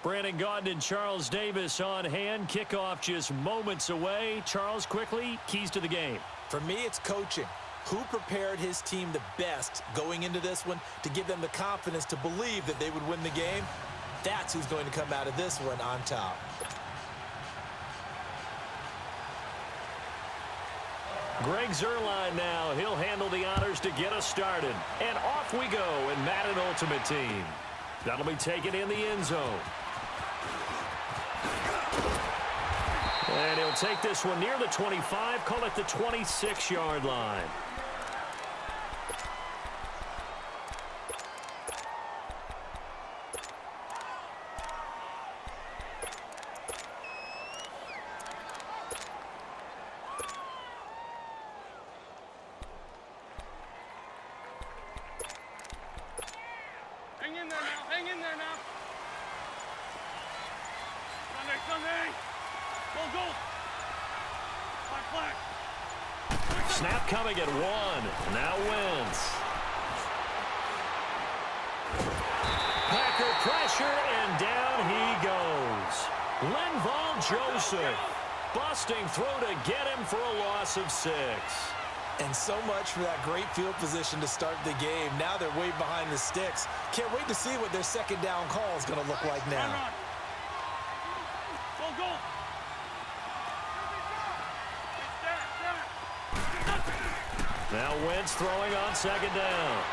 Brandon Gaudin and Charles Davis on hand. Kickoff just moments away. Charles, quickly, keys to the game. For me, it's coaching. Who prepared his team the best going into this one to give them the confidence to believe that they would win the game? That's who's going to come out of this one on top. Greg Zuerlein now. He'll handle the honors to get us started. And off we go in Madden Ultimate Team. That'll be taken in the end zone. And he'll take this one near the 25, call it the 26-yard line. Hang in there now. Hang in there now. Sunday. Go. Flag. Snap coming at 1. Now wins. Packer pressure, and down he goes. Linval Joseph busting through to get him for a loss of 6. And so much for that great field position to start the game. Now they're way behind the sticks. Can't wait to see what their second down call is going to look like now. Go. Now Wentz throwing on second down.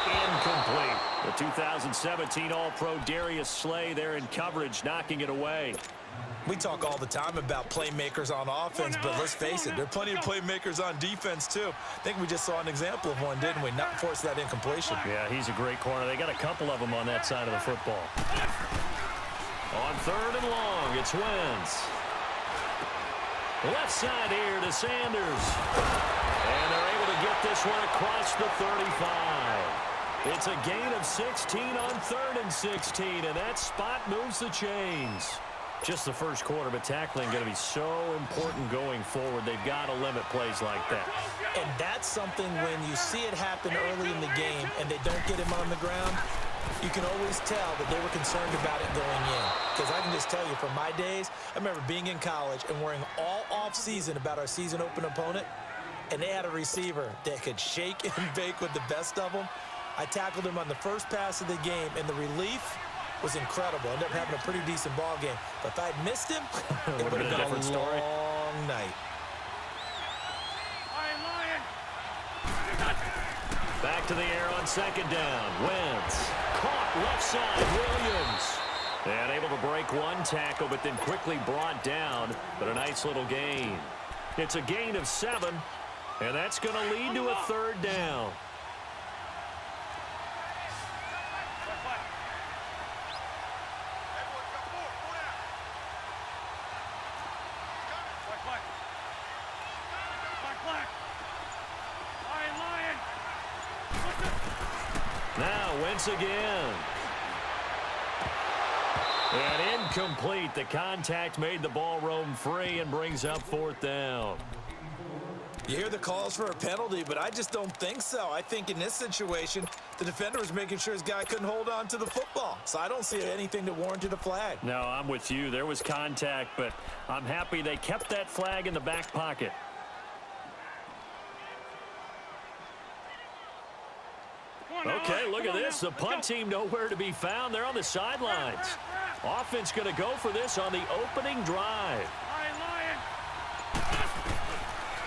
Incomplete. The 2017 All-Pro Darius Slay there in coverage, knocking it away. We talk all the time about playmakers on offense, but let's face it, there are plenty of playmakers on defense, too. I think we just saw an example of one, didn't we? Not force that incompletion. Yeah, he's a great corner. They got a couple of them on that side of the football. On 3rd and long, it's Wentz. Left side here to Sanders. And they're able to get this one across the 35. It's a gain of 16 on 3rd and 16, and that spot moves the chains. Just the first quarter, but tackling going to be so important going forward. They've got to limit plays like that. And that's something when you see it happen early in the game and they don't get him on the ground, you can always tell that they were concerned about it going in. Because I can just tell you, from my days, I remember being in college and worrying all off-season about our season open opponent, and they had a receiver that could shake and bake with the best of them. I tackled him on the first pass of the game, and the relief was incredible. Ended up having a pretty decent ball game. But if I had missed him, it would have been a different story. Long night. Back to the air on second down. Wentz caught left side. Williams. And able to break one tackle, but then quickly brought down. But a nice little gain. It's a gain of 7, and that's going to lead to a 3rd down. Now Wentz again. And incomplete. The contact made the ball roam free and brings up 4th down. You hear the calls for a penalty, but I just don't think so. I think in this situation, the defender was making sure his guy couldn't hold on to the football. So I don't see anything that warranted a flag. No, I'm with you. There was contact, but I'm happy they kept that flag in the back pocket. Okay, look at this. The punt team nowhere to be found. They're on the sidelines. Offense going to go for this on the opening drive.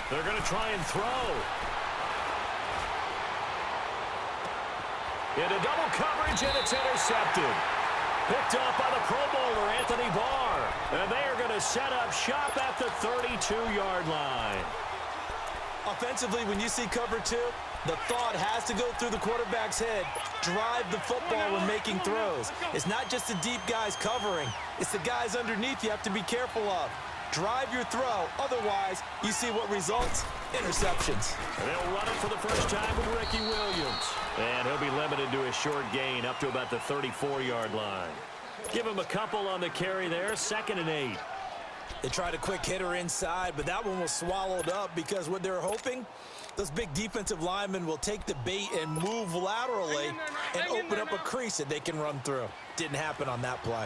They're going to try and throw. Into double coverage, and it's intercepted. Picked up by the Pro Bowler, Anthony Barr. And they are going to set up shop at the 32-yard line. Offensively, when you see cover 2, the thought has to go through the quarterback's head. Drive the football when making throws. It's not just the deep guys covering. It's the guys underneath you have to be careful of. Drive your throw. Otherwise, you see what results? Interceptions. And they'll run it for the first time with Ricky Williams. And he'll be limited to a short gain up to about the 34-yard line. Give him a couple on the carry there. 2nd and 8. They tried a quick hitter inside, but that one was swallowed up because what they were hoping Those big defensive linemen will take the bait and move laterally and open up a crease that they can run through. Didn't happen on that play.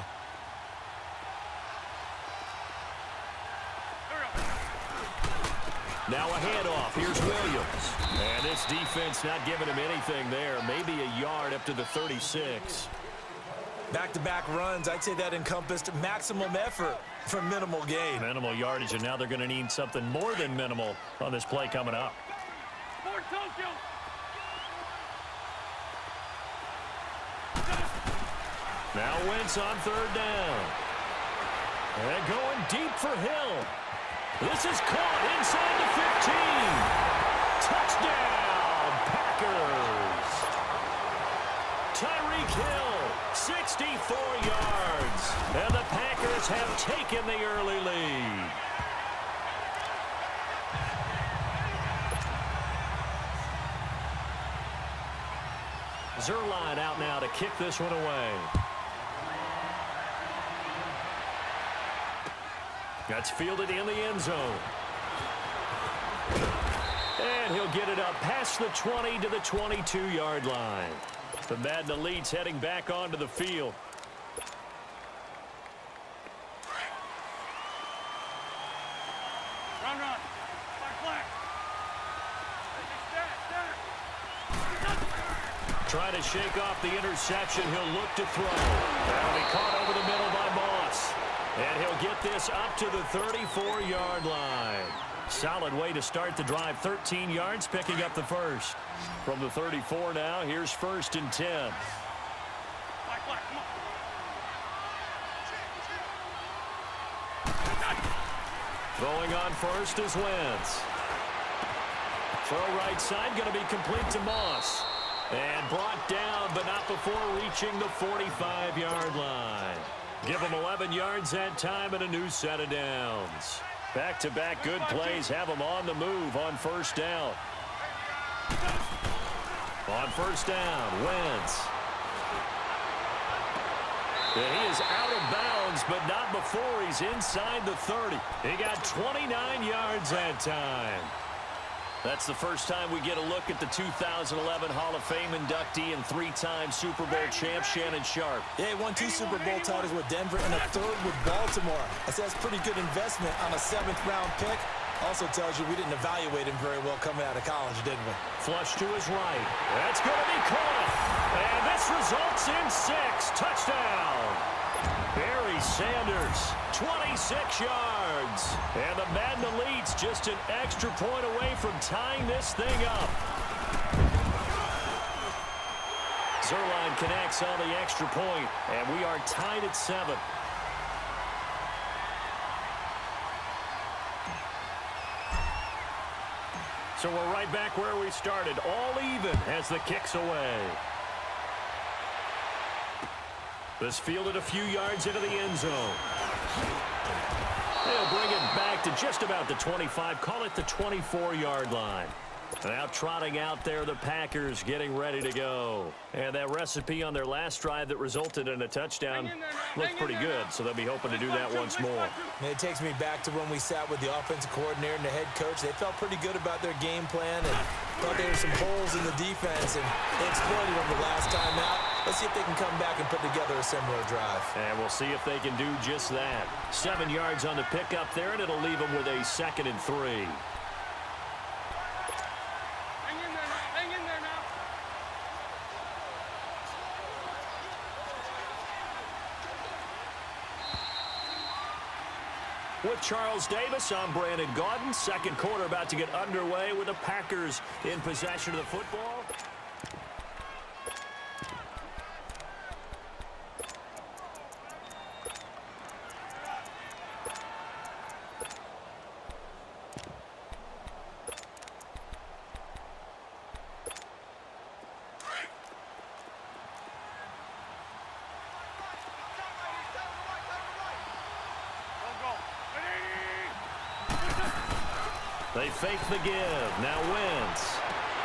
Now a handoff. Here's Williams. And this defense not giving him anything there. Maybe a yard up to the 36. Back-to-back runs, I'd say that encompassed maximum effort for minimal gain. Minimal yardage, and now they're going to need something more than minimal on this play coming up. Now Wentz on third down. And going deep for Hill. This is caught inside the 15. Touchdown, Packers. Tyreek Hill, 64 yards. And the Packers have taken the early lead. Zerline out now to kick this one away. That's fielded in the end zone. And he'll get it up past the 20 to the 22-yard line. The Madden Elite's heading back onto the field. Run. Flag. Trying to shake off the interception. He'll look to throw. That'll be caught over the middle by Moss. And he'll get this up to the 34-yard line. Solid way to start the drive. 13 yards, picking up the first. From the 34 now, here's 1st and 10. Flag, come on. Throwing on first is Wentz. Throw right side, going to be complete to Moss. And brought down, but not before reaching the 45-yard line. Give them 11 yards that time and a new set of downs. Back-to-back good plays have them on the move on first down. On first down, Wentz. And he is out of bounds, but not before he's inside the 30. He got 29 yards that time. That's the first time we get a look at the 2011 Hall of Fame inductee and 3-time Super Bowl champ Shannon Sharpe. Yeah, he won 2 Super Bowl titles with Denver and a 3rd with Baltimore. I said that's pretty good investment on a 7th-round pick. Also tells you we didn't evaluate him very well coming out of college, didn't we? Flush to his right. That's going to be caught. And this results in 6. Touchdown. Barry Sanders, 26 yards. And the Madden Elite's just an extra point away from tying this thing up. Zerline connects on the extra point, and we are tied at 7. So we're right back where we started, all even as the kick's away. This fielded a few yards into the end zone. They'll bring it back to just about the 25, call it the 24-yard line. Now trotting out there, the Packers getting ready to go. And that recipe on their last drive that resulted in a touchdown looked pretty good, so they'll be hoping to do that once more. And it takes me back to when we sat with the offensive coordinator and the head coach. They felt pretty good about their game plan and thought there were some holes in the defense, and they exploited them the last time out. Let's see if they can come back and put together a similar drive. And we'll see if they can do just that. 7 yards on the pickup there, and it'll leave them with a 2nd and 3. Hang in there now. With Charles Davis, I'm Brandon Gaudin. Second quarter about to get underway with the Packers in possession of the football. They fake the give. Now Wentz.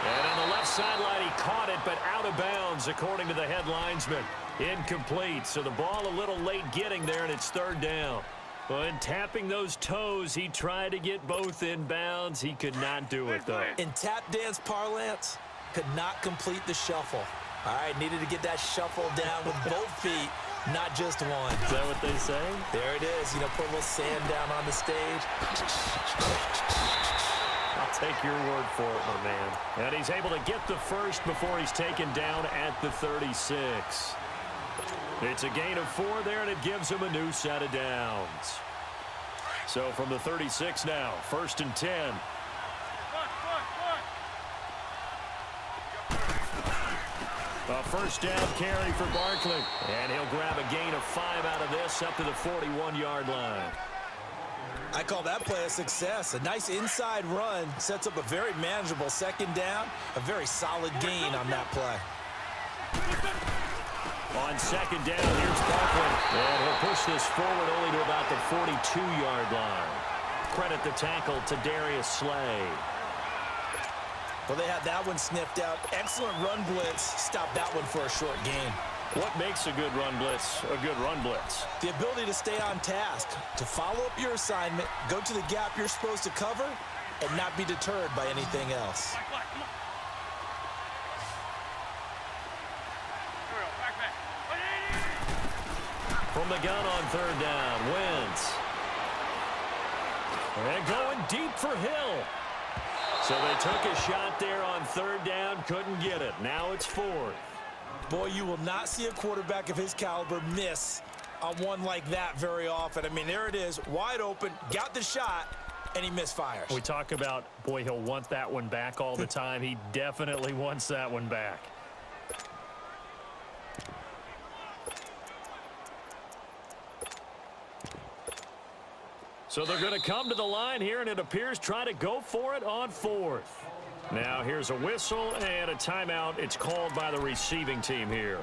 And on the left sideline, he caught it, but out of bounds, according to the head linesman. Incomplete. So the ball a little late getting there, and it's 3rd down. When tapping those toes, he tried to get both in bounds. He could not do it, though. In tap dance parlance, could not complete the shuffle. All right, needed to get that shuffle down with both feet, not just one. Is that what they say? There it is. You know, put a little sand down on the stage. I'll take your word for it, my man. And he's able to get the first before he's taken down at the 36. It's a gain of 4 there, and it gives him a new set of downs. So from the 36 now, 1st and 10. A first down carry for Barkley. And he'll grab a gain of 5 out of this up to the 41-yard line. I call that play a success. A nice inside run sets up a very manageable 2nd down. A very solid gain on that play. On 2nd down, here's Barkley. And he'll push this forward only to about the 42-yard line. Credit the tackle to Darius Slay. Well, they had that one sniffed out. Excellent run blitz. Stopped that one for a short gain. What makes a good run blitz a good run blitz? The ability to stay on task, to follow up your assignment, go to the gap you're supposed to cover, and not be deterred by anything else. From the gun on 3rd down, Wentz. And going deep for Hill. So they took a shot there on 3rd down, couldn't get it. Now it's 4th. Boy, you will not see a quarterback of his caliber miss on one like that very often. I mean, there it is, wide open, got the shot, and he misfires. We talk about, boy, he'll want that one back all the time. He definitely wants that one back. So they're going to come to the line here, and it appears try to go for it on 4th. Now here's a whistle and a timeout. It's called by the receiving team here.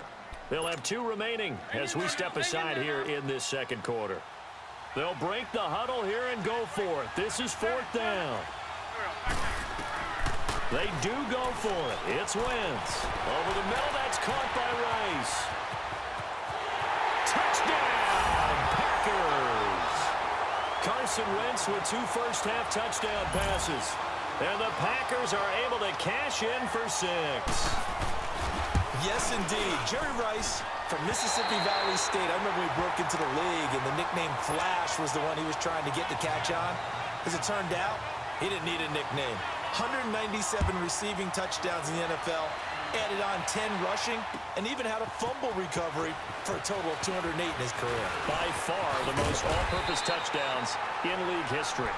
They'll have 2 remaining as we step aside here in this 2nd quarter. They'll break the huddle here and go for it. This is 4th down. They do go for it. It's Wentz. Over the middle, that's caught by Rice. Touchdown, Packers. Carson Wentz with 2 first-half touchdown passes. And the Packers are able to cash in for 6. Yes, indeed. Jerry Rice from Mississippi Valley State. I remember he broke into the league, and the nickname Flash was the one he was trying to get the catch on. As it turned out, he didn't need a nickname. 197 receiving touchdowns in the NFL, added on 10 rushing, and even had a fumble recovery for a total of 208 in his career. By far the most all-purpose touchdowns in league history.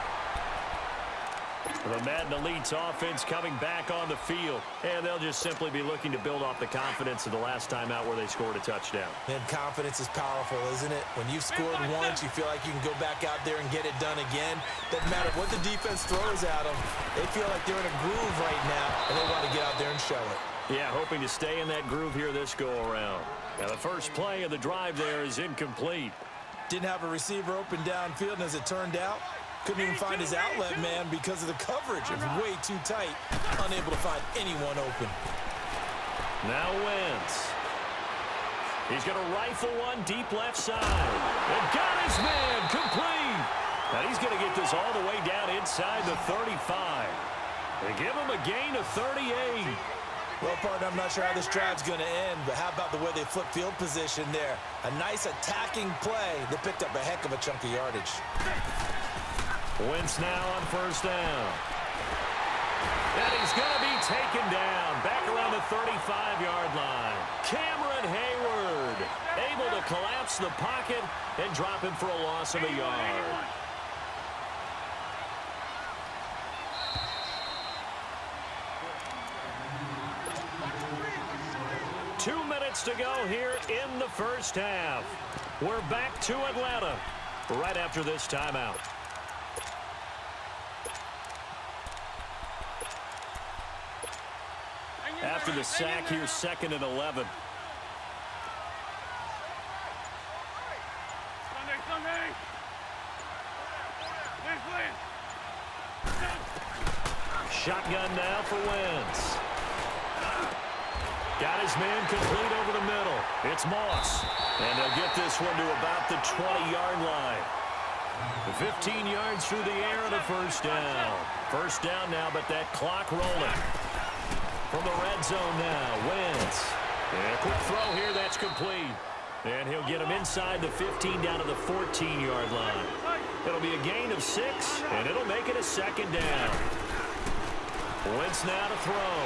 The Madden Elite's offense coming back on the field, and they'll just simply be looking to build off the confidence of the last time out where they scored a touchdown. And confidence is powerful, isn't it? When you've scored once, you feel like you can go back out there and get it done again. Doesn't matter what the defense throws at them. They feel like they're in a groove right now, and they want to get out there and show it. Yeah, hoping to stay in that groove here this go-around. Now, the first play of the drive there is incomplete. Didn't have a receiver open downfield, and as it turned out, couldn't even find his outlet man because of the coverage. It was way too tight, unable to find anyone open. Now Wentz. He's going to rifle one deep left side. And got his man complete. Now he's going to get this all the way down inside the 35. They give him a gain of 38. Well, partner, I'm not sure how this drive's going to end, but how about the way they flip field position there? A nice attacking play that picked up a heck of a chunk of yardage. Wentz now on first down. And he's going to be taken down back around the 35-yard line. Cameron Hayward able to collapse the pocket and drop him for a loss of a yard. Two minutes to go here in the first half. We're back to Atlanta right after this timeout. After the sack, here's 2nd and 11. Shotgun now for Wentz. Got his man complete over the middle. It's Moss. And they'll get this one to about the 20-yard line. The 15 yards through the air and a first down. First down now, but that clock rolling. From the red zone now, Wentz. And a quick throw here, that's complete. And he'll get him inside the 15 down to the 14-yard line. It'll be a gain of 6, and it'll make it a second down. Wentz now to throw.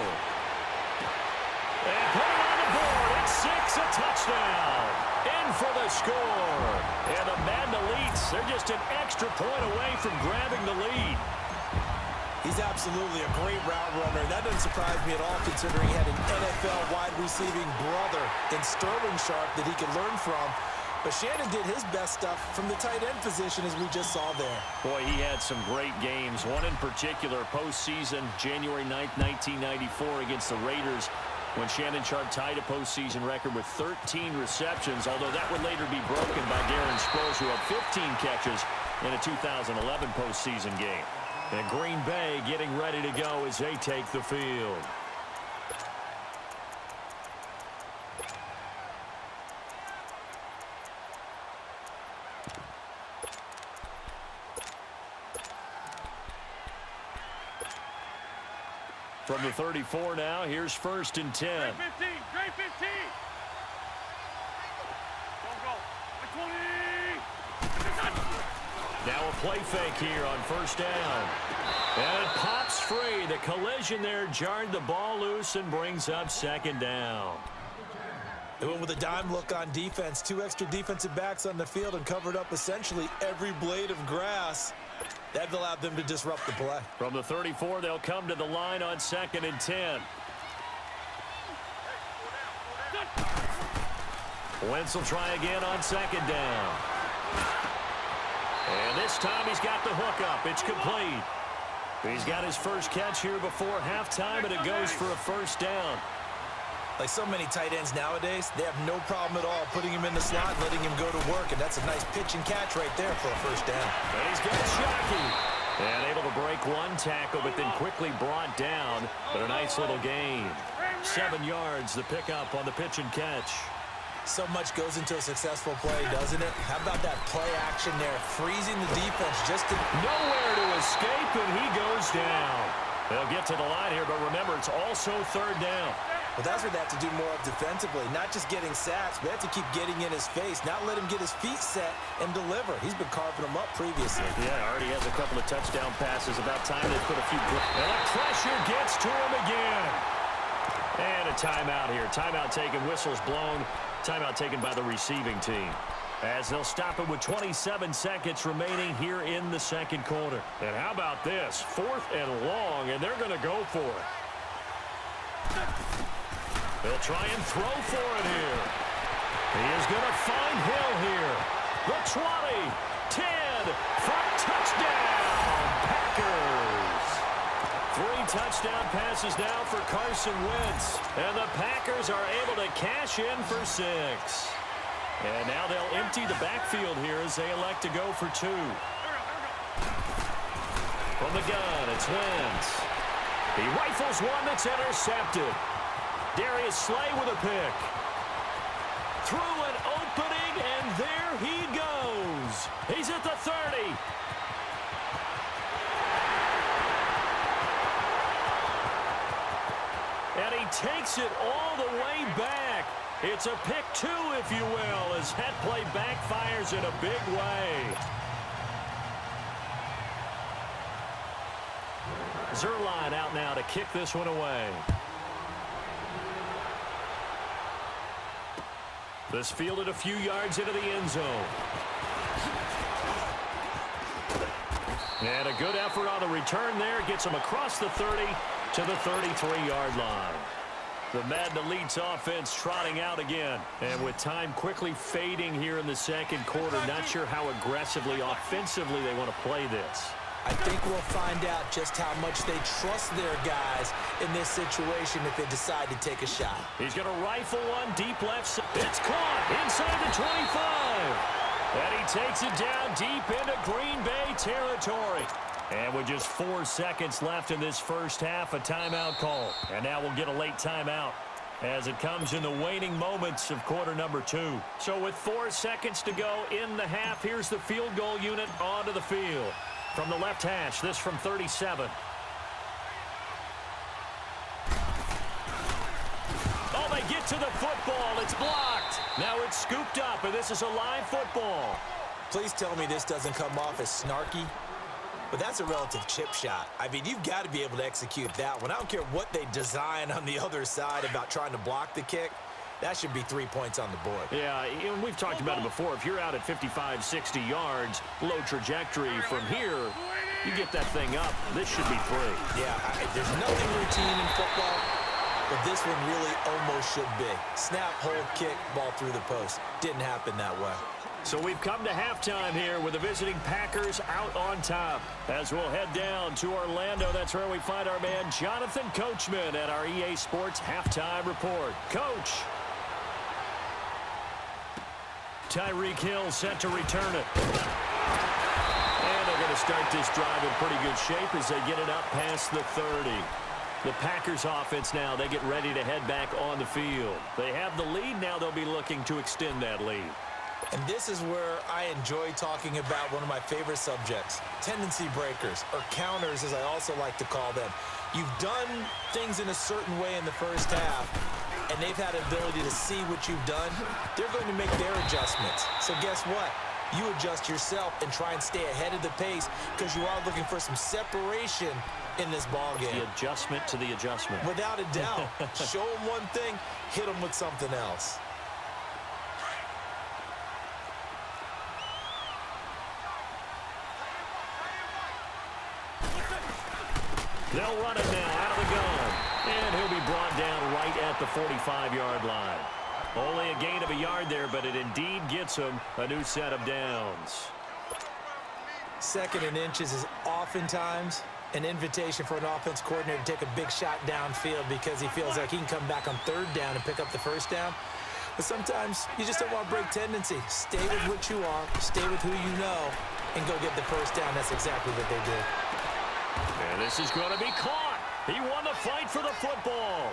And put it on the board. It's 6, a touchdown. In for the score. And the Madden Elites, they're just an extra point away from grabbing the lead. He's absolutely a great route runner. That doesn't surprise me at all, considering he had an NFL wide receiving brother in Sterling Sharp that he could learn from. But Shannon did his best stuff from the tight end position, as we just saw there. Boy, he had some great games. One in particular, postseason, January 9th, 1994 against the Raiders, when Shannon Sharp tied a postseason record with 13 receptions, although that would later be broken by Darren Sproles, who had 15 catches in a 2011 postseason game. And Green Bay getting ready to go as they take the field. From the 34 now, here's 1st and 10. Trey 15. Trey 15. Go. 20. Now a play fake here on 1st down. And it pops free. The collision there jarred the ball loose and brings up 2nd down. They went with a dime look on defense. 2 extra defensive backs on the field and covered up essentially every blade of grass. That allowed them to disrupt the play. From the 34, they'll come to the line on 2nd and 10. Wentz will try again on 2nd down. And this time he's got the hook up. It's complete. He's got his first catch here before halftime, and it goes for a 1st down. Like so many tight ends nowadays, they have no problem at all putting him in the slot and letting him go to work, and that's a nice pitch and catch right there for a 1st down. And he's got Shockey. And able to break one tackle, but then quickly brought down. But a nice little gain. 7 yards, the pickup on the pitch and catch. So much goes into a successful play, doesn't it? How about that play action there, freezing the defense just to... Nowhere to escape, and he goes down. They'll get to the line here, but remember, it's also 3rd down. Well, that's what they have to do more of defensively, not just getting sacks, but they have to keep getting in his face, not let him get his feet set and deliver. He's been carving them up previously. Yeah, already has a couple of touchdown passes. About time they put a few... And the pressure gets to him again. And a timeout here. Timeout taken, whistles blown. Timeout taken by the receiving team. As they'll stop it with 27 seconds remaining here in the 2nd quarter. And how about this? 4th and long, and they're going to go for it. They'll try and throw for it here. He is going to find Hill here. The 20, 10, for touchdown, Packers. 3 touchdown passes now for Carson Wentz. And the Packers are able to cash in for 6. And now they'll empty the backfield here as they elect to go for 2. From the gun, it's Wentz. He rifles one that's intercepted. Darius Slay with a pick. Through an opening, and there he goes. He's at the 30. And he takes it all the way back. It's a pick 2, if you will, as that play backfires in a big way. Zerline out now to kick this one away. This fielded a few yards into the end zone. And a good effort on the return there. Gets him across the 30 to the 33-yard line. The Madden Elites offense trotting out again. And with time quickly fading here in the 2nd quarter, not sure how aggressively, offensively they want to play this. I think we'll find out just how much they trust their guys in this situation if they decide to take a shot. He's going to rifle one deep left. It's caught inside the 25. And he takes it down deep into Green Bay territory. And with just 4 seconds left in this first half, a timeout call. And now we'll get a late timeout. as it comes in the waning moments of quarter number 2. So with 4 seconds to go in the half, here's the field goal unit onto the field. From the left hash, this from 37. Oh, they get to the football. It's blocked. Now it's scooped up, and this is a live football. Please tell me this doesn't come off as snarky. But that's a relative chip shot. I mean, you've got to be able to execute that one. I don't care what they design on the other side about trying to block the kick. That should be 3 points on the board. Yeah, and we've talked about it before. If you're out at 55, 60 yards, low trajectory from here, you get that thing up. This should be 3. Yeah, there's nothing routine in football, but this one really almost should be. Snap, hold, kick, ball through the post. Didn't happen that way. So we've come to halftime here with the visiting Packers out on top. As we'll head down to Orlando, that's where we find our man Jonathan Coachman at our EA Sports Halftime Report. Coach. Tyreek Hill set to return it. And they're going to start this drive in pretty good shape as they get it up past the 30. The Packers offense now, they get ready to head back on the field. They have the lead. Now they'll be looking to extend that lead. And this is where I enjoy talking about one of my favorite subjects, tendency breakers, or counters as I also like to call them. You've done things in a certain way in the first half, and they've had an ability to see what you've done. They're going to make their adjustments. So guess what? You adjust yourself and try and stay ahead of the pace because you are looking for some separation in this ballgame. The adjustment to the adjustment. Without a doubt. Show them one thing, hit them with something else. They'll run it now out of the gun. And he'll be brought down right at the 45-yard line. Only a gain of a yard there, but it indeed gets him a new set of downs. 2nd and inches is oftentimes an invitation for an offense coordinator to take a big shot downfield because he feels like he can come back on 3rd down and pick up the 1st down. But sometimes you just don't want to break tendency. Stay with what you are, stay with who you know, and go get the 1st down. That's exactly what they did. And this is going to be caught. He won the fight for the football.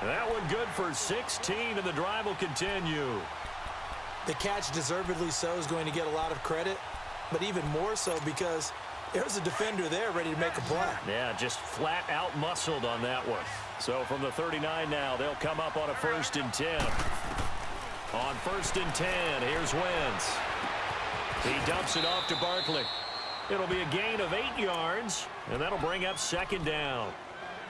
And that one good for 16, and the drive will continue. The catch, deservedly so, is going to get a lot of credit, but even more so because there's a defender there ready to make a play. Yeah, just flat out muscled on that one. So from the 39 now, they'll come up on a 1st and 10. On 1st and 10, here's Wentz. He dumps it off to Barkley. It'll be a gain of 8 yards, and that'll bring up 2nd down.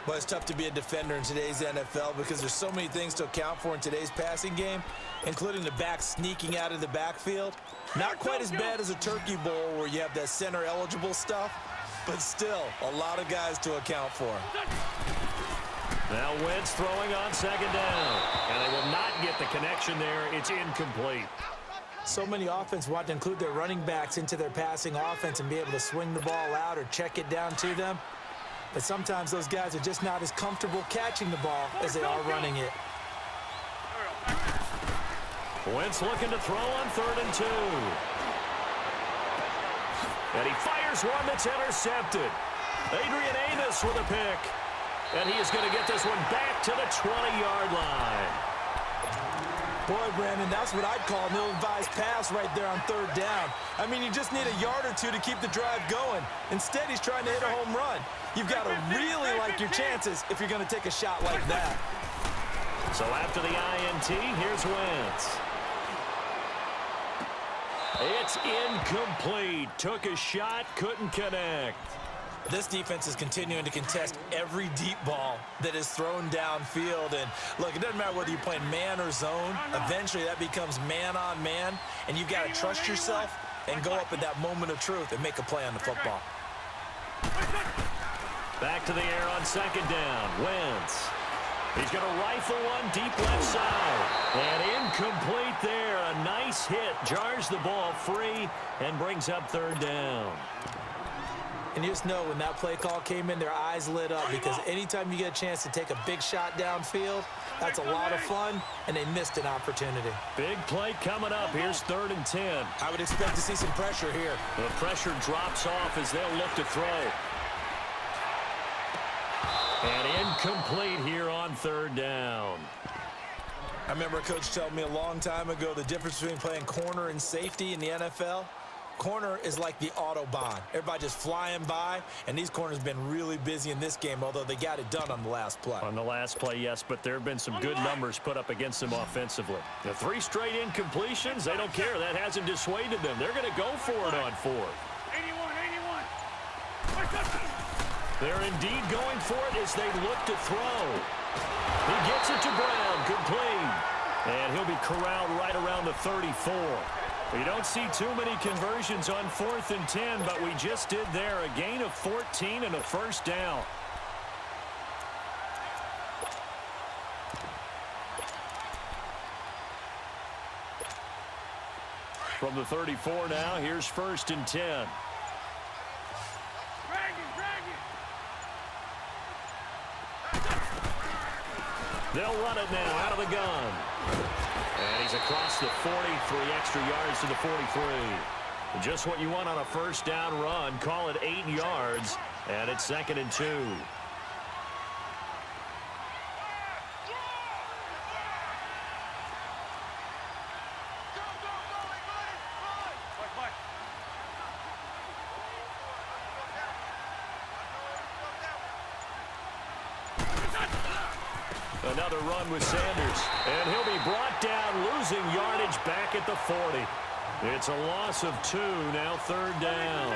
But it's tough to be a defender in today's NFL because there's so many things to account for in today's passing game, including the back sneaking out of the backfield. Not quite as bad as a turkey bowl where you have that center-eligible stuff, but still a lot of guys to account for. Now Wentz throwing on 2nd down, and they will not get the connection there. It's incomplete. So many offenses want to include their running backs into their passing offense and be able to swing the ball out or check it down to them. But sometimes those guys are just not as comfortable catching the ball as they are running it. Wentz looking to throw on 3rd and 2. And he fires one that's intercepted. Adrian Amos with a pick. And he is going to get this one back to the 20-yard line. Boy, Brandon, that's what I'd call an ill-advised pass right there on 3rd down. I mean, you just need a yard or two to keep the drive going. Instead, he's trying to hit a home run. You've got to really like your chances if you're going to take a shot like that. So after the INT, here's Wentz. It's incomplete. Took a shot, couldn't connect. This defense is continuing to contest every deep ball that is thrown downfield. And, look, it doesn't matter whether you're playing man or zone. Eventually, that becomes man-on-man, and you've got to trust yourself and go up at that moment of truth and make a play on the football. Back to the air on 2nd down. Wentz. He's going to rifle one deep left side. And incomplete there. A nice hit. Jars the ball free and brings up 3rd down. And you just know when that play call came in, their eyes lit up because anytime you get a chance to take a big shot downfield, that's a lot of fun, and they missed an opportunity. Big play coming up. Here's 3rd and 10. I would expect to see some pressure here. The pressure drops off as they'll look to throw. And incomplete here on 3rd down. I remember a coach telling me a long time ago the difference between playing corner and safety in the NFL. Corner is like the Autobahn. Everybody just flying by, and these corners have been really busy in this game, although they got it done on the last play. On the last play, yes, but there have been some good numbers put up against them offensively. The 3 straight incompletions, they don't care. That hasn't dissuaded them. They're going to go for it on 4th. 81. They're indeed going for it as they look to throw. He gets it to Brown, complete. And he'll be corralled right around the 34. We don't see too many conversions on 4th and 10, but we just did there. A gain of 14 and a first down. From the 34 now, here's 1st and 10. They'll run it now out of the gun. And he's across the 40, 3 extra yards to the 43. Just what you want on a first down run. Call it 8 yards, and it's 2nd and 2. Another run with Sanders, and he'll be brought down, losing yardage back at the 40. It's a loss of 2, now 3rd down.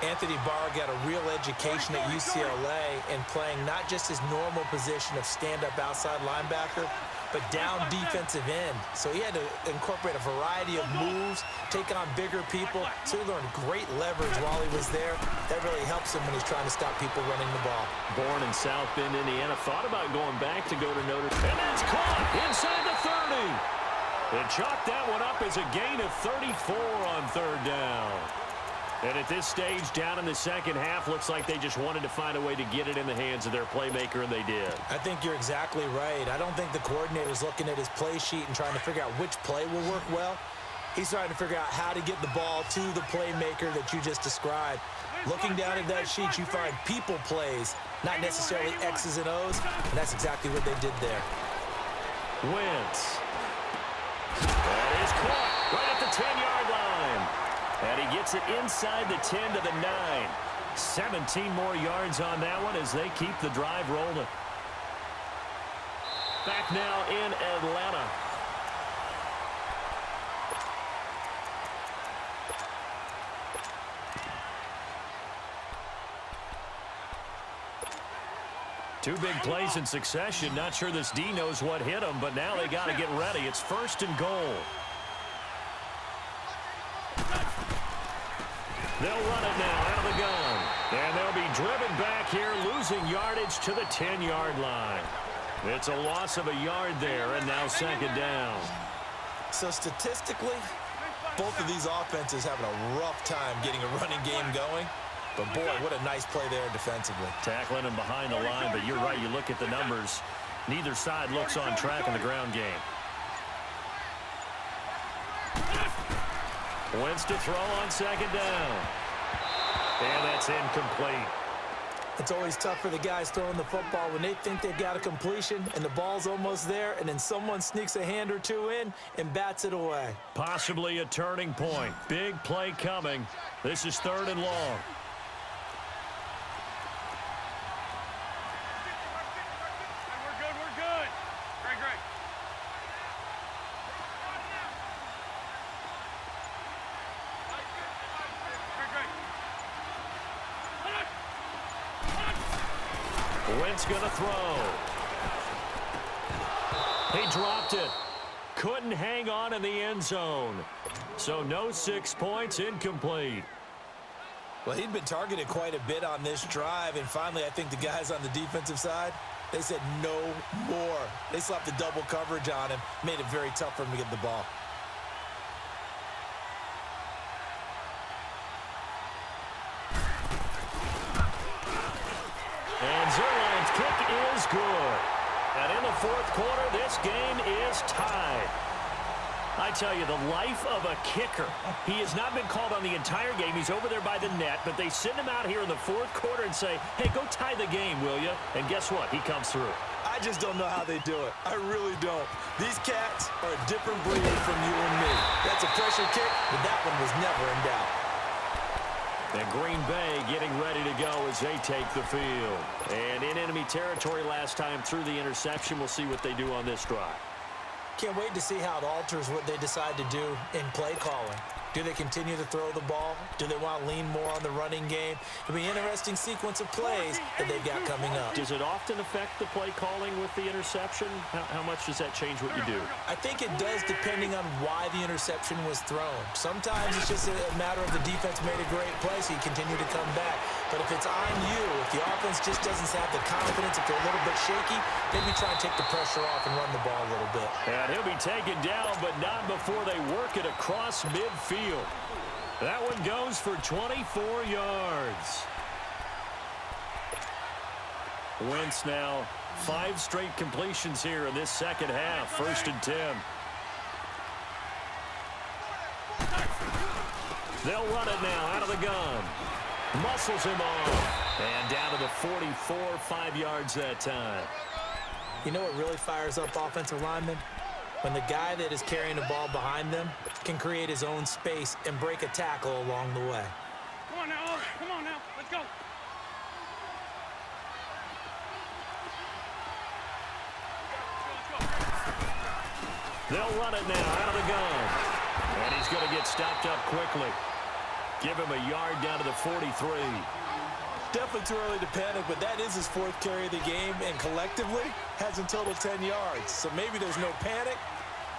Anthony Barr got a real education at UCLA in playing not just his normal position of stand-up outside linebacker, but down defensive end. So he had to incorporate a variety of moves, take on bigger people. So he learned great leverage while he was there. That really helps him when he's trying to stop people running the ball. Born in South Bend, Indiana, thought about going back to go to Notre Dame. And that's caught inside the 30. They chalked that one up as a gain of 34 on 3rd down. And at this stage, down in the second half, looks like they just wanted to find a way to get it in the hands of their playmaker, and they did. I think you're exactly right. I don't think the coordinator's looking at his play sheet and trying to figure out which play will work well. He's trying to figure out how to get the ball to the playmaker that you just described. Looking down at that sheet, you find people plays, not necessarily X's and O's, and that's exactly what they did there. Wentz. That is caught right at the 10-yard line. And he gets it inside the 10 to the 9. 17 more yards on that one as they keep the drive rolling. Back now in Atlanta. Two big plays in succession. Not sure this D knows what hit him, but now they got to get ready. It's 1st and goal. They'll run it now out of the gun. And they'll be driven back here, losing yardage to the 10-yard line. It's a loss of a yard there, and now 2nd down. So statistically, both of these offenses having a rough time getting a running game going. But, boy, what a nice play there defensively. Tackling him behind the line, but you're right. You look at the numbers. Neither side looks on track in the ground game. Wentz to throw on 2nd down. And that's incomplete. It's always tough for the guys throwing the football when they think they've got a completion and the ball's almost there, and then someone sneaks a hand or two in and bats it away. Possibly a turning point. Big play coming. This is 3rd and long. We're good. Great. Wentz going to throw. He dropped it. Couldn't hang on in the end zone. So no 6 points, incomplete. Well, he'd been targeted quite a bit on this drive, and finally I think the guys on the defensive side, they said no more. They slapped the double coverage on him, made it very tough for him to get the ball. And Zerline's kick is good. And in the 4th quarter, this game is tied. I tell you, the life of a kicker. He has not been called on the entire game. He's over there by the net, but they send him out here in the 4th quarter and say, hey, go tie the game, will you? And guess what? He comes through. I I just don't know how they do it. I really don't. These cats are a different breed from you and me. That's a pressure kick, but that one was never in doubt. And Green Bay getting ready to go as they take the field. And in enemy territory last time through the interception. We'll see what they do on this drive. Can't wait to see how it alters what they decide to do in play calling. Do they continue to throw the ball? Do they want to lean more on the running game? It'll be an interesting sequence of plays that they've got coming up. Does it often affect the play calling with the interception? How much does that change what you do? I think it does depending on why the interception was thrown. Sometimes it's just a matter of the defense made a great play, so you continue to come back. But if it's on you, if the offense just doesn't have the confidence, if they're a little bit shaky, maybe try and take the pressure off and run the ball a little bit. And he'll be taken down, but not before they work it across midfield. That one goes for 24 yards. Wentz now 5 straight completions here in this second half. 1st and 10. They'll run it now out of the gun. Muscles him off. And down to the 44, 5 yards that time. You know what really fires up offensive linemen? When the guy that is carrying the ball behind them can create his own space and break a tackle along the way. Come on now. Come on now. Let's go. They'll run it now out of the gun. And he's going to get stopped up quickly. Give him a yard down to the 43. Definitely too early to panic, but that is his 4th carry of the game, and collectively has in total 10 yards. So maybe there's no panic,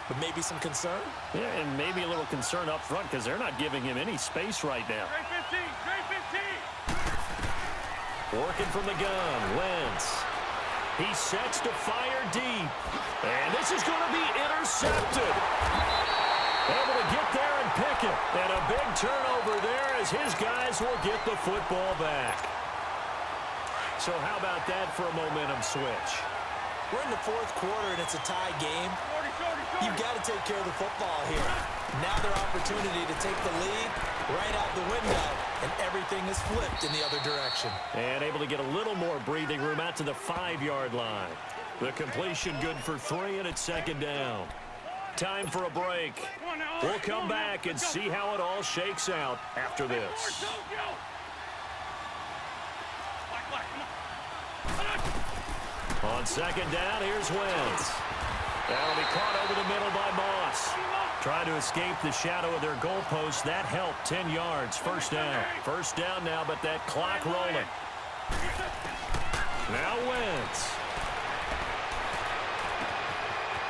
but maybe some concern. Yeah, and maybe a little concern up front because they're not giving him any space right now. Straight 15. Working from the gun, Wentz. He sets to fire deep. And this is going to be intercepted. Able to get there and pick it. And a big turnover there as his guys will get the football back. So how about that for a momentum switch? We're in the 4th quarter, and it's a tie game. You've got to take care of the football here. Now their opportunity to take the lead right out the window, and everything is flipped in the other direction. And able to get a little more breathing room out to the 5-yard line. The completion good for 3, and it's 2nd down. Time for a break. We'll come back and see how it all shakes out after this. On 2nd down, here's Wentz. That'll be caught over the middle by Moss. Trying to escape the shadow of their goalpost. That helped. 10 yards. 1st down. 1st down now, but that clock rolling. Now Wentz.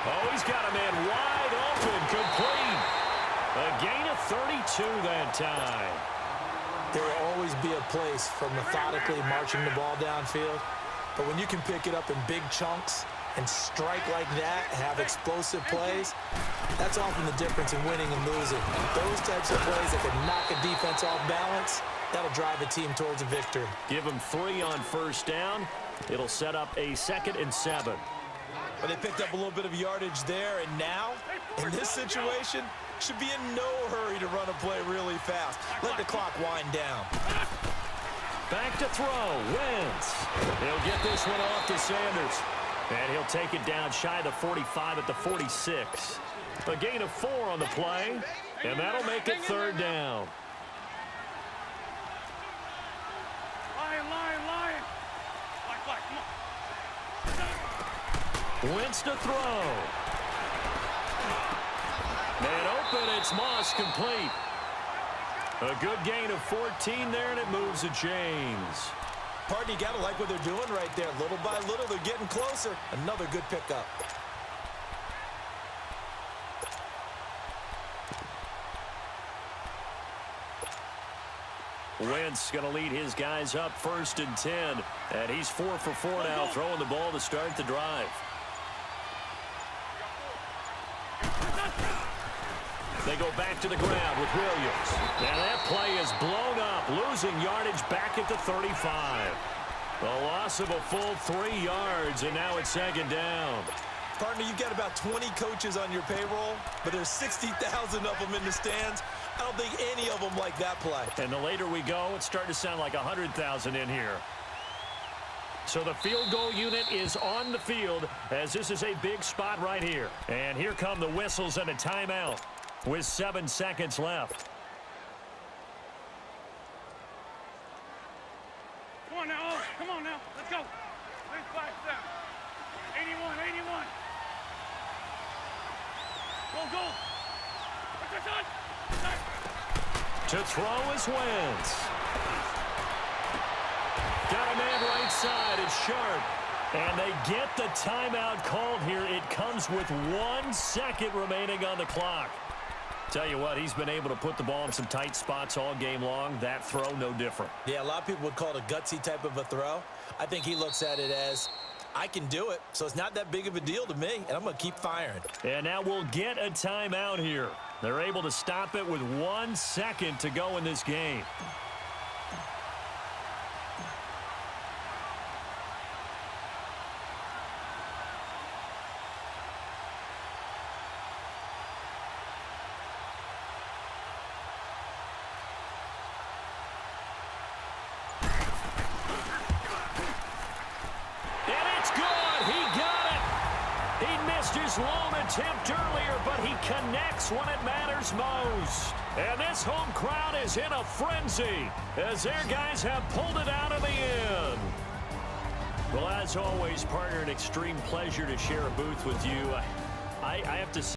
Oh, he's got a man wide open, complete. A gain of 32 that time. There will always be a place for methodically marching the ball downfield. But when you can pick it up in big chunks and strike like that, have explosive plays, that's often the difference in winning and losing. Those types of plays that can knock a defense off balance, that'll drive a team towards a victory. Give them 3 on 1st down. It'll set up a 2nd and 7. But they picked up a little bit of yardage there, and now, in this situation, should be in no hurry to run a play really fast. Let the clock wind down. Back to throw, Wentz. He'll get this one off to Sanders. And he'll take it down shy of the 45 at the 46. A gain of 4 on the play, and that'll make it 3rd down. Lion. Black, come on. Wentz to throw. Man open, it's Moss, complete. A good gain of 14 there, and it moves the chains. Pardon, you got to like what they're doing right there. Little by little, they're getting closer. Another good pickup. Wentz going to lead his guys up 1st and 10. And he's 4 for 4 now, throwing the ball to start the drive. They go back to the ground with Williams. And that play is blown up, losing yardage back at the 35. A loss of a full 3 yards, and now it's 2nd down. Partner, you've got about 20 coaches on your payroll, but there's 60,000 of them in the stands. I don't think any of them like that play. And the later we go, it's starting to sound like 100,000 in here. So the field goal unit is on the field as this is a big spot right here. And here come the whistles and a timeout with 7 seconds left. Come on now, oh, come on now, let's go. Let's flash that. 81, 81. Go. What's your shot? To throw is Wentz. Got a man right side. It's Sharp. And they get the timeout called here. It comes with 1 second remaining on the clock. Tell you what, he's been able to put the ball in some tight spots all game long. That throw, no different. Yeah, a lot of people would call it a gutsy type of a throw. I think he looks at it as, I can do it, so it's not that big of a deal to me, and I'm going to keep firing. And now we'll get a timeout here. They're able to stop it with 1 second to go in this game. His lone attempt earlier, but he connects when it matters most. And this home crowd is in a frenzy as their guys have pulled it out of the end. Well, as always, partner, an extreme pleasure to share a booth with you. I have to say,